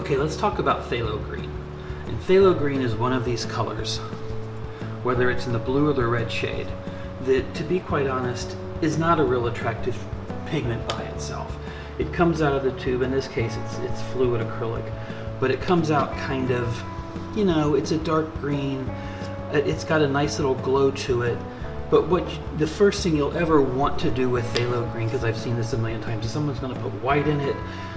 Okay, let's talk about phthalo green. And phthalo green is one of these colors, whether it's in the blue or the red shade, that, to be quite honest, is not a real attractive pigment by itself. It comes out of the tube, in this case it's fluid acrylic, but it comes out kind of, you know, it's a dark green, it's got a nice little glow to it. But the first thing you'll ever want to do with phthalo green, because I've seen this a million times, is someone's going to put white in it.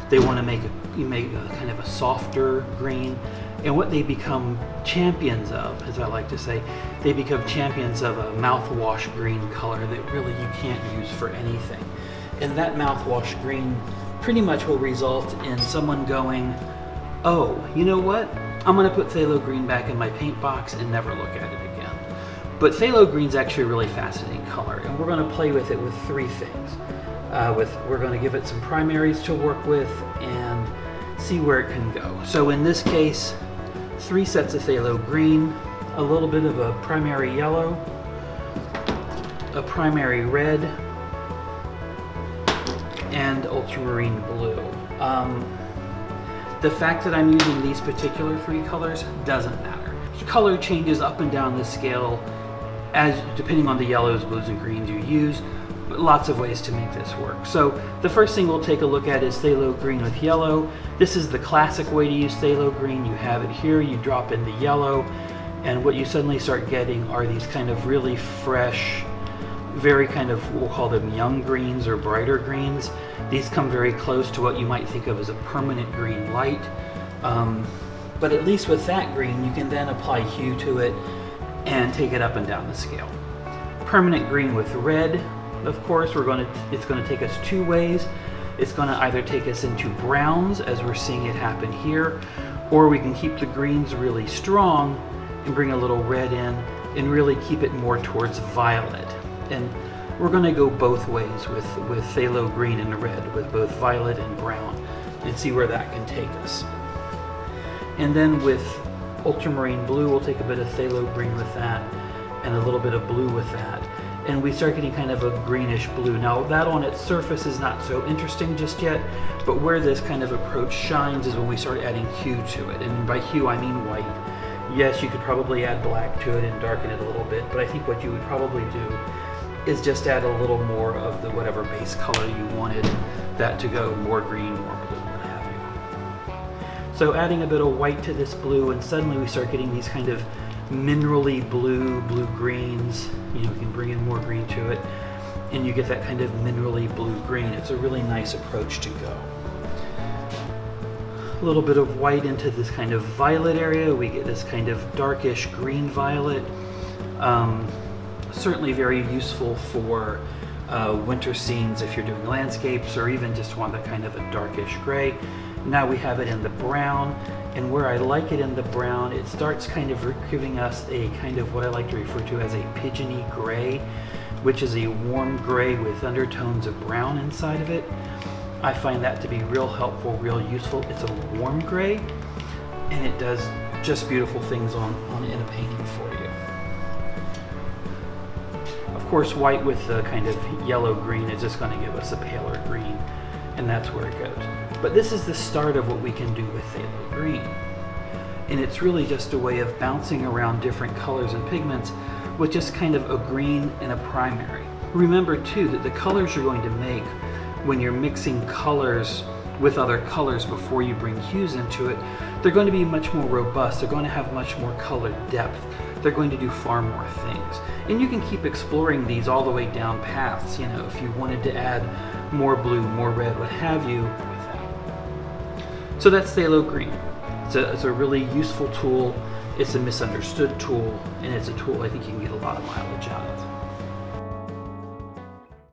They want to make a kind of a softer green. And what they become champions of, as I like to say, they become champions of a mouthwash green color that really you can't use for anything. And that mouthwash green pretty much will result in someone going, oh, you know what? I'm going to put phthalo green back in my paint box and never look at it again. But phthalo green is actually a really fascinating color, and we're going to play with it with three things. We're going to give it some primaries to work with and see where it can go. So in this case, 3 sets of phthalo green, a little bit of a primary yellow, a primary red, and ultramarine blue. The fact that I'm using these particular 3 colors doesn't matter. Color changes up and down the scale depending on the yellows, blues, and greens you use. Lots of ways to make this work. So the first thing we'll take a look at is phthalo green with yellow. This is the classic way to use phthalo green. You have it here, you drop in the yellow, and what you suddenly start getting are these kind of really fresh, very kind of, we'll call them young greens or brighter greens. These come very close to what you might think of as a permanent green light. But at least with that green, you can then apply hue to it and take it up and down the scale. Permanent green with red, of course, it's going to take us 2 ways. It's going to either take us into browns, as we're seeing it happen here, or we can keep the greens really strong and bring a little red in and really keep it more towards violet. And we're going to go both ways with phthalo green and red, with both violet and brown, and see where that can take us. And then with ultramarine blue, we'll take a bit of phthalo green with that and a little bit of blue with that. And we start getting kind of a greenish blue. Now that on its surface is not so interesting just yet, but where this kind of approach shines is when we start adding hue to it. And by hue, I mean white. Yes, you could probably add black to it and darken it a little bit, but I think what you would probably do is just add a little more of the whatever base color you wanted that to go, more green, more blue, what have you. So adding a bit of white to this blue, and suddenly we start getting these kind of minerally blue-greens. You know, you can bring in more green to it, and you get that kind of minerally blue-green. It's a really nice approach to go. A little bit of white into this kind of violet area. We get this kind of darkish green-violet. Certainly very useful for winter scenes if you're doing landscapes, or even just want that kind of a darkish gray. Now we have it in the brown, and where I like it in the brown, it starts kind of giving us a kind of what I like to refer to as a pigeony gray, which is a warm gray with undertones of brown inside of it. I find that to be real helpful, real useful. It's a warm gray, and it does just beautiful things in a painting for you. Of course, white with the kind of yellow-green is just going to give us a paler green, and that's where it goes. But this is the start of what we can do with phthalo green. And it's really just a way of bouncing around different colors and pigments with just kind of a green and a primary. Remember too that the colors you're going to make when you're mixing colors with other colors before you bring hues into it, they're going to be much more robust. They're going to have much more color depth. They're going to do far more things. And you can keep exploring these all the way down paths. You know, if you wanted to add more blue, more red, what have you, with that. So that's phthalo green. It's a really useful tool. It's a misunderstood tool, and it's a tool I think you can get a lot of mileage out of.